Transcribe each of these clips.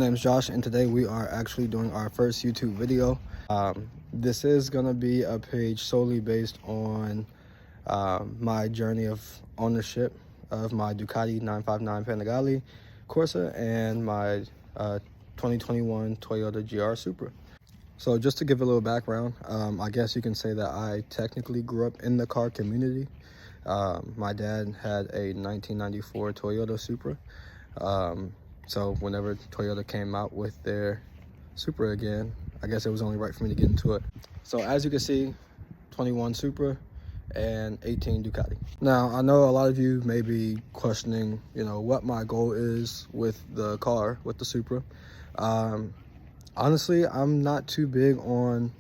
name is Josh, and today we are actually doing our first YouTube video. This is going to be a page solely based on my journey of ownership of my Ducati 959 Panigale Corse and my 2021 Toyota GR Supra. So just to give a little background, I guess you can say that I technically grew up in the car community. My dad had a 1994 Toyota Supra. So whenever Toyota came out with their Supra again, I guess it was only right for me to get into it. So as you can see, 21 Supra and 18 Ducati. Now, I know a lot of you may be questioning, what my goal is with the car, with the Supra. Honestly, I'm not too big on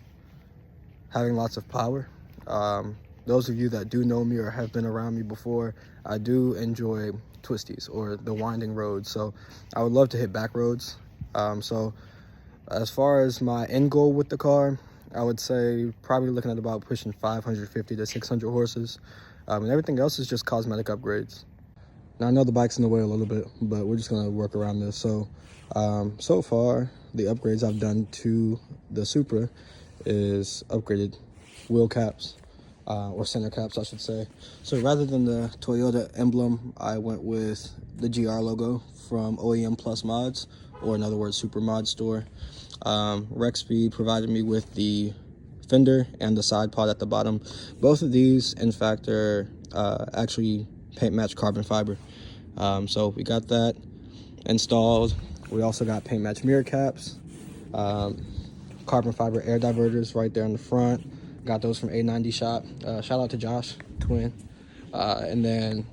having lots of power. Those of you that do know me or have been around me before, I do enjoy twisties or the winding roads. So I would love to hit back roads. So as far as my end goal with the car, I would say probably looking at about pushing 550 to 600 horses. And everything else is just cosmetic upgrades. Now, I know the bike's in the way a little bit, but we're just gonna work around this. So, so far, the upgrades I've done to the Supra is upgraded wheel caps, or center caps, I should say. So rather than the Toyota emblem, I went with the GR logo from OEM Plus Mods, or in other words, Super Mod Store. Rexpeed provided me with the fender and the side pod at the bottom. Both of these, in fact, are actually paint match carbon fiber. So we got that installed. We also got paint match mirror caps, carbon fiber air diverters right there in the front. Got those from A90 shop. Shout out to Josh, twin. And then,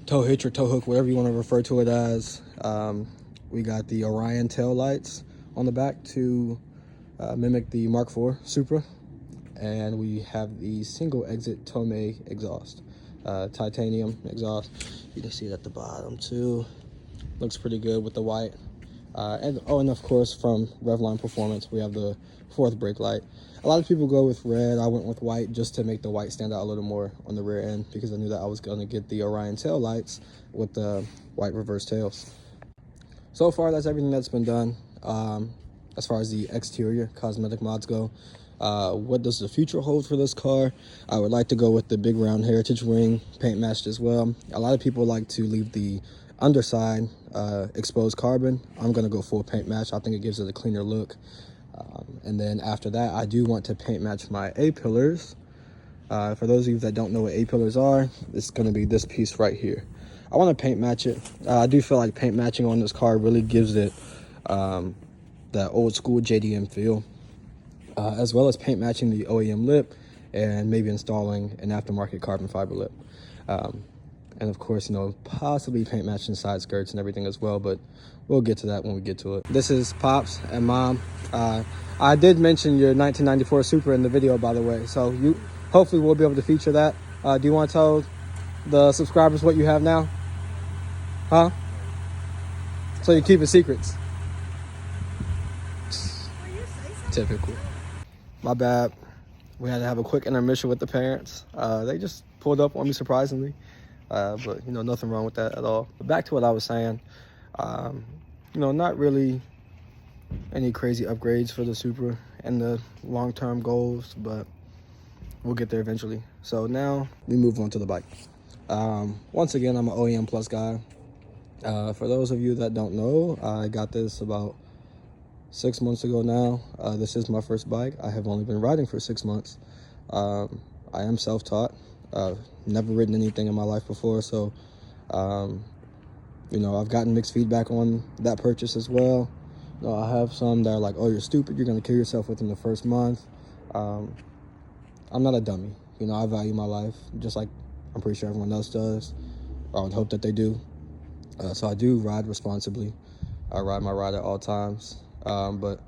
tow hitch or tow hook, whatever you want to refer to it as. We got the Orion tail lights on the back to mimic the Mark IV Supra. And we have the single exit Tomei exhaust, titanium exhaust. You can see it at the bottom too. Looks pretty good with the white. And of course, from Revline Performance, we have the fourth brake light. A lot of people go with red. I went with white just to make the white stand out a little more on the rear end, because I knew that I was going to get the Orion tail lights with the white reverse tails. So far, that's everything that's been done. As far as the exterior cosmetic mods go, what does the future hold for this car? I would like to go with the big round heritage ring paint matched as well. A lot of people like to leave the underside exposed carbon. I'm going to go full paint match. I think it gives it a cleaner look. And then after that, I do want to paint match my A-pillars. For those of you that don't know what A-pillars are, it's going to be this piece right here. I want to paint match it. I do feel like paint matching on this car really gives it that old school JDM feel, as well as paint matching the OEM lip and maybe installing an aftermarket carbon fiber lip. And of course, possibly paint matching side skirts and everything as well, but we'll get to that when we get to it. This is Pops and Mom. I did mention your 1994 Supra in the video, by the way, so you hopefully we'll be able to feature that. Do you want to tell the subscribers what you have now? Huh? So you keep it secrets. Typical. My bad. We had to have a quick intermission with the parents. They just pulled up on me surprisingly. But nothing wrong with that at all. But back to what I was saying, not really any crazy upgrades for the Supra and the long-term goals, but we'll get there eventually. So now we move on to the bike. Once again, I'm an OEM Plus guy. For those of you that don't know, I got this about 6 months ago now. This is my first bike. I have only been riding for 6 months. I am self-taught. Never ridden anything in my life before, so I've gotten mixed feedback on that purchase as well. I have some that are like, oh, you're stupid, you're gonna kill yourself within the first month. I'm not a dummy. I value my life just like I'm pretty sure everyone else does, or I would hope that they do. So I do ride responsibly. I ride my ride at all times, but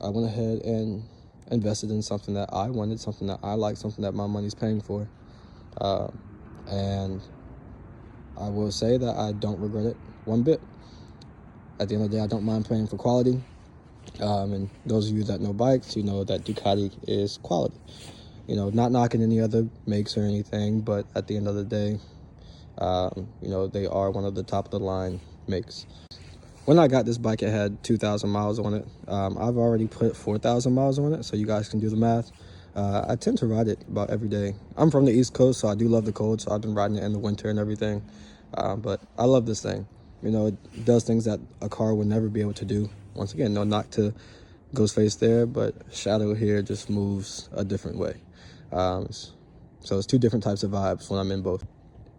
I went ahead and invested in something that I wanted, something that I like, something that my money's paying for. And I will say that I don't regret it one bit. At the end of the day, I don't mind paying for quality. And those of you that know bikes, you know that Ducati is quality. Not knocking any other makes or anything, but at the end of the day, they are one of the top of the line makes. When I got this bike, it had 2,000 miles on it. I've already put 4,000 miles on it, so you guys can do the math. I tend to ride it about every day. I'm from the East Coast, so I do love the cold, so I've been riding it in the winter and everything. But I love this thing. You know, it does things that a car would never be able to do. Once again, no knock to Ghostface there, but Shadow here just moves a different way. So it's two different types of vibes when I'm in both.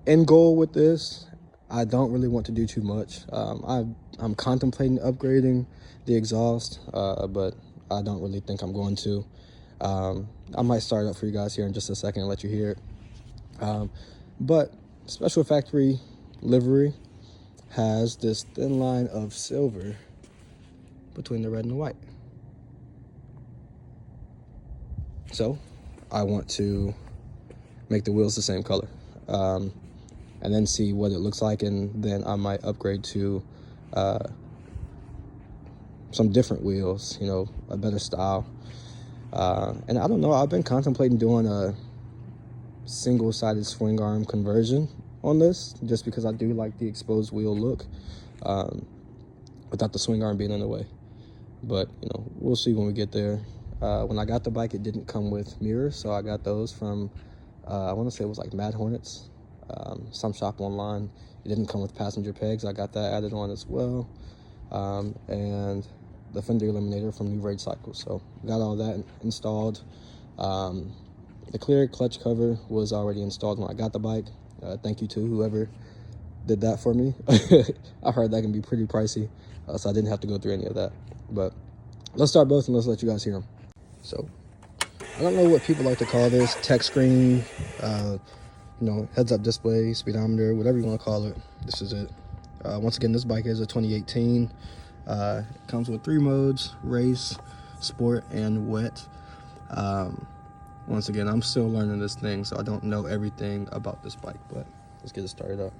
End goal with this, I don't really want to do too much. I'm contemplating upgrading the exhaust, but I don't really think I'm going to. I might start it up for you guys here in just a second and let you hear it. But Special Factory livery has this thin line of silver between the red and the white. So I want to make the wheels the same color, and then see what it looks like, and then I might upgrade to some different wheels, you know, a better style. And I don't know, I've been contemplating doing a single-sided swing arm conversion on this, just because I do like the exposed wheel look, without the swing arm being in the way. But, you know, we'll see when we get there. When I got the bike, it didn't come with mirrors, so I got those from, I want to say it was like Mad Hornets, some shop online. It didn't come with passenger pegs. I got that added on as well. And the fender eliminator from New Raid Cycles. So got all that installed. The clear clutch cover was already installed when I got the bike. Thank you to whoever did that for me. I heard that can be pretty pricey, so I didn't have to go through any of that. But let's start both and let's let you guys hear them. So I don't know what people like to call this, tech screen, you know, heads-up display, speedometer, whatever you want to call it. This is it. Once again, this bike is a 2018. It comes with 3 modes: race, sport, and wet. Once again, I'm still learning this thing, so I don't know everything about this bike, but let's get it started up.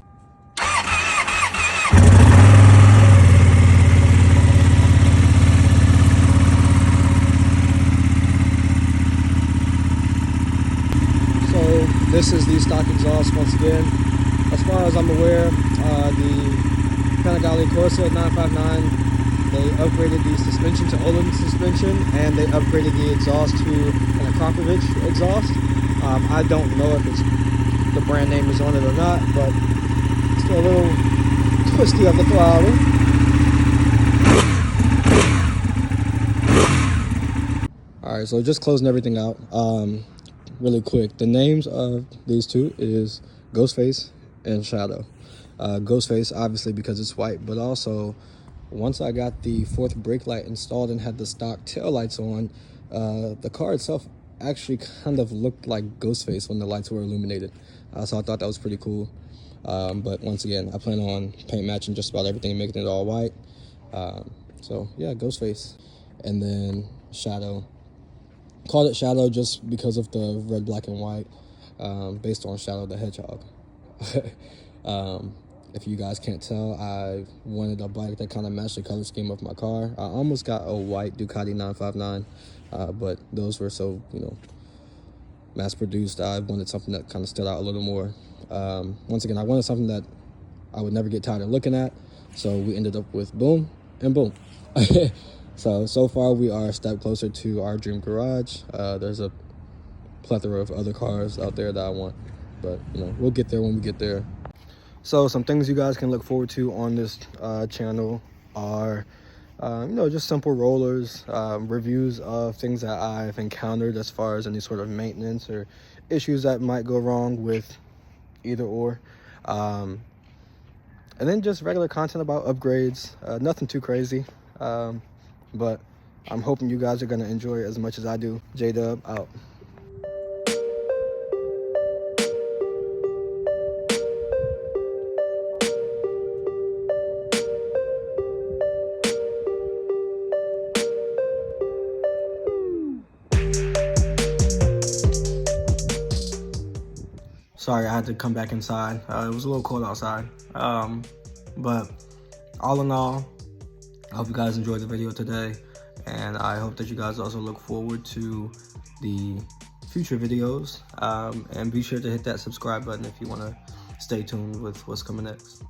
So this is the stock exhaust once again. As far as I'm aware, the Panigale Corse 959, they upgraded the suspension to Olin suspension, and they upgraded the exhaust to an Akrapovic exhaust. I don't know if it's the brand name is on it or not, but it's a little twisty of the throttle. All right, so just closing everything out really quick. The names of these two is Ghostface and Shadow. Ghostface, obviously, because it's white, but also once I got the 4th brake light installed and had the stock tail lights on, the car itself actually kind of looked like Ghostface when the lights were illuminated. So I thought that was pretty cool. But once again, I plan on paint matching just about everything and making it all white. So yeah, Ghostface. And then Shadow. Called it Shadow just because of the red, black, and white, based on Shadow the Hedgehog. If you guys can't tell, I wanted a bike that kind of matched the color scheme of my car. I almost got a white Ducati 959, but those were so, you know, mass-produced. I wanted something that kind of stood out a little more. Once again, I wanted something that I would never get tired of looking at, so we ended up with boom and boom. So far we are a step closer to our dream garage. There's a plethora of other cars out there that I want, but, you know, we'll get there when we get there. So some things you guys can look forward to on this channel are, you know, just simple rollers, reviews of things that I've encountered as far as any sort of maintenance or issues that might go wrong with either or. And then just regular content about upgrades, nothing too crazy, but I'm hoping you guys are going to enjoy it as much as I do. J-Dub out. Sorry, I had to come back inside. It was a little cold outside. But all in all, I hope you guys enjoyed the video today. And I hope that you guys also look forward to the future videos. And be sure to hit that subscribe button if you want to stay tuned with what's coming next.